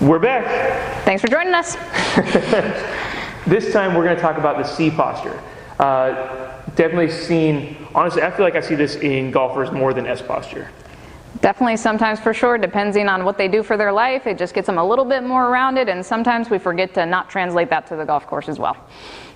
We're back. Thanks for joining us. This time we're going to talk about the C posture. Definitely seen, honestly, I feel like I see this in golfers more than S posture. Definitely sometimes for sure, depending on what they do for their life, it just gets them a little bit more rounded, and sometimes we forget to not translate that to the golf course as well.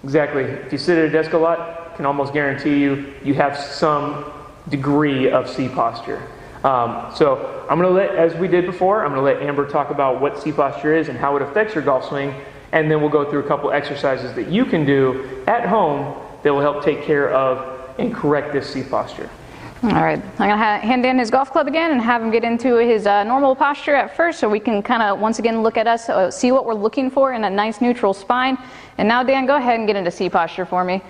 Exactly. If you sit at a desk a lot, I can almost guarantee you have some degree of C posture. So I'm going to as we did before, I'm going to let Amber talk about what C posture is and how it affects your golf swing, and then we'll go through a couple exercises that you can do at home that will help take care of and correct this C posture. All right, I'm going to hand Dan his golf club again and have him get into his normal posture at first, so we can kind of once again look at us, see what we're looking for in a nice neutral spine. And now Dan, go ahead and get into C posture for me.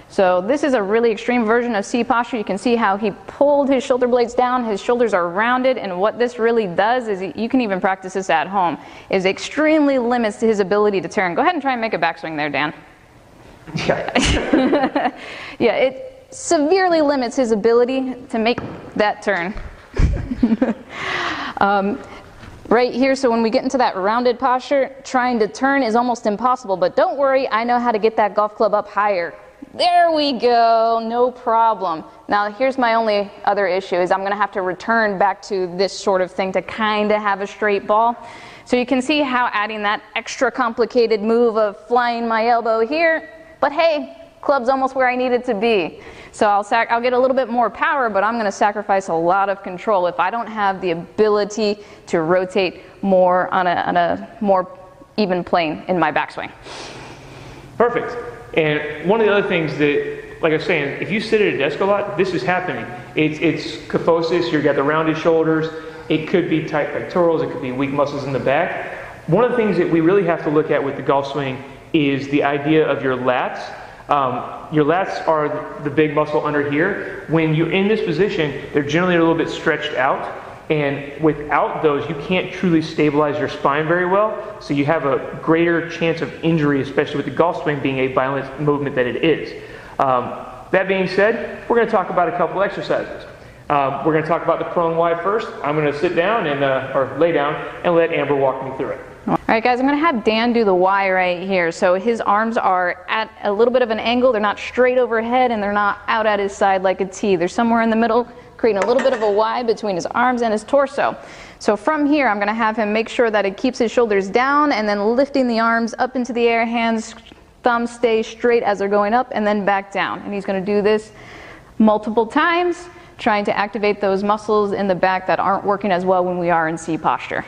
So this is a really extreme version of C posture. You can see how he pulled his shoulder blades down, his shoulders are rounded, and what this really does is, you can even practice this at home, is extremely limits his ability to turn. Go ahead and try and make a backswing there, Dan. Yeah. Yeah, it severely limits his ability to make that turn. Right here, so when we get into that rounded posture, trying to turn is almost impossible, but don't worry, I know how to get that golf club up higher. There we go, no problem. Now here's my only other issue, is I'm going to have to return back to this sort of thing to kind of have a straight ball. So you can see how adding that extra complicated move of flying my elbow here, but hey, club's almost where I need it to be. So I'll get a little bit more power, but I'm going to sacrifice a lot of control if I don't have the ability to rotate more on a more even plane in my backswing. Perfect. And one of the other things that, like I was saying, if you sit at a desk a lot, this is happening. It's kyphosis, you've got the rounded shoulders, it could be tight pectorals, it could be weak muscles in the back. One of the things that we really have to look at with the golf swing is the idea of your lats. Your lats are the big muscle under here. When you're in this position, they're generally a little bit stretched out. And without those, you can't truly stabilize your spine very well, so you have a greater chance of injury, especially with the golf swing being a violent movement that it is. That being said, we're going to talk about a couple exercises. We're going to talk about the prone Y first. I'm going to sit down or lay down and let Amber walk me through it. All right, guys, I'm going to have Dan do the Y right here. So his arms are at a little bit of an angle. They're not straight overhead, and they're not out at his side like a T. They're somewhere in the middle, creating a little bit of a Y between his arms and his torso. So from here, I'm going to have him make sure that it keeps his shoulders down and then lifting the arms up into the air, hands, thumbs stay straight as they're going up and then back down. And he's going to do this multiple times, trying to activate those muscles in the back that aren't working as well when we are in C posture.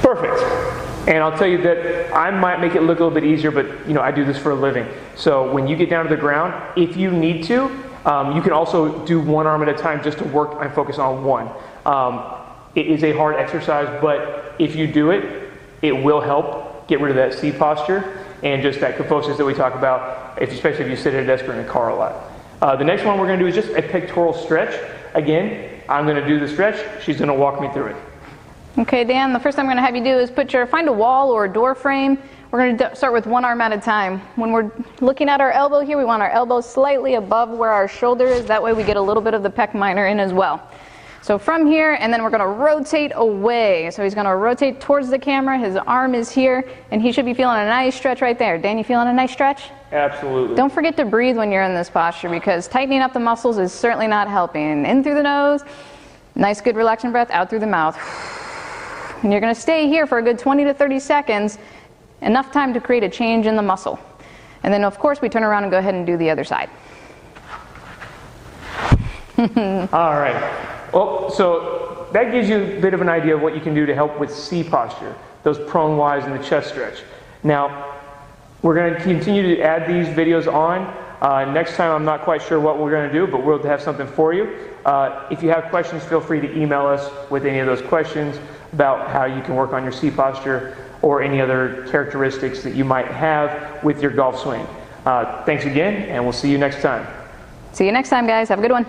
Perfect. And I'll tell you that I might make it look a little bit easier, but I do this for a living. So when you get down to the ground, if you need to, you can also do one arm at a time just to work and focus on one. It is a hard exercise, but if you do it, it will help get rid of that C posture and just that kyphosis that we talk about, especially if you sit at a desk or in a car a lot. The next one we're going to do is just a pectoral stretch. Again, I'm going to do the stretch. She's going to walk me through it. Okay, Dan, the first thing I'm going to have you do is find a wall or a door frame. We're going to start with one arm at a time. When we're looking at our elbow here, we want our elbow slightly above where our shoulder is. That way we get a little bit of the pec minor in as well. So from here, and then we're going to rotate away. So he's going to rotate towards the camera. His arm is here, and he should be feeling a nice stretch right there. Dan, you feeling a nice stretch? Absolutely. Don't forget to breathe when you're in this posture, because tightening up the muscles is certainly not helping. In through the nose, nice good relaxing breath, out through the mouth. And you're going to stay here for a good 20 to 30 seconds, enough time to create a change in the muscle. And then, of course, we turn around and go ahead and do the other side. All right. Well, so that gives you a bit of an idea of what you can do to help with C posture, those prone Ys and the chest stretch. Now, we're going to continue to add these videos on. Next time, I'm not quite sure what we're going to do, but we'll have something for you. If you have questions, feel free to email us with any of those questions about how you can work on your C posture or any other characteristics that you might have with your golf swing. Thanks again, and we'll see you next time. See you next time, guys. Have a good one.